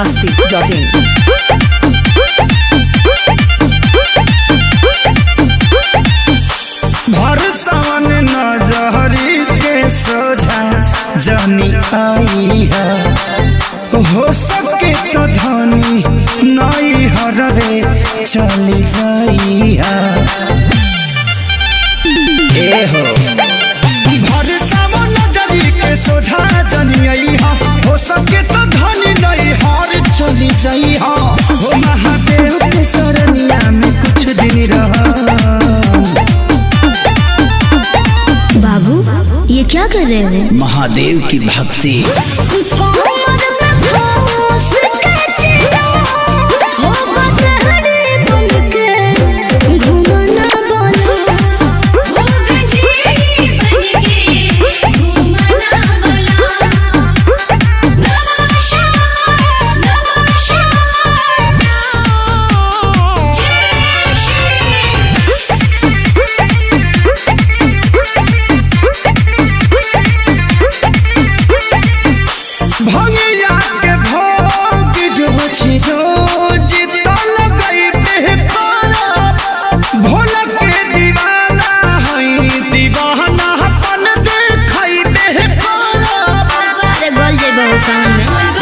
biharmasti.in। भरसावन नजहरी के सोझा जानी आई है, हो सके तो धनी नई हरवे चली जाई है। ए हो भरसावन नजहरी के सोझा जानी आई है, हो सके तो धनी नई हर चली जाई है। हो महादेव के शरणिया में कुछ दिन रहा। बाबू ये क्या कर रहे हो? महादेव की भक्ति।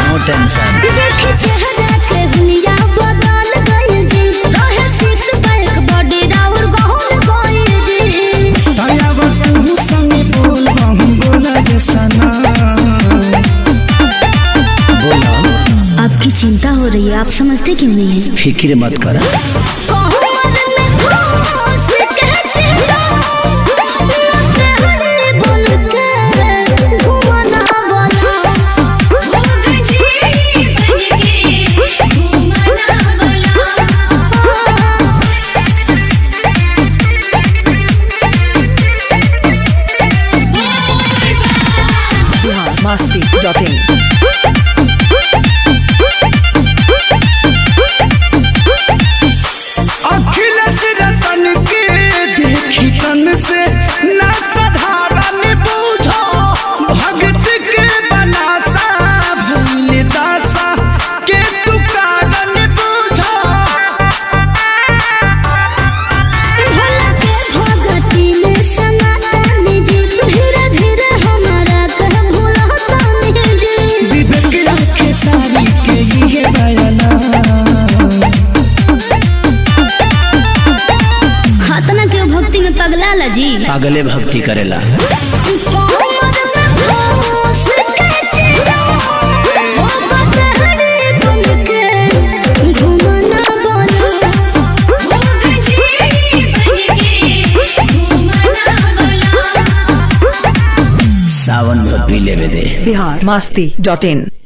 नो टेंशन। आपकी चिंता हो रही है, आप समझते क्यों नहीं है? फिक्र मत कर। biharmasti.in। अखिलेश रतन के देखी तन से न साधारण बूझो, भगत के बनासा भूल दासा के तू कारण बूझो। विवेक रखे सारी के ये बयाना। भक्ति में पगला ला जी, पागले भक्ति करेला। सावन में पी लेवे दे। biharmasti.in।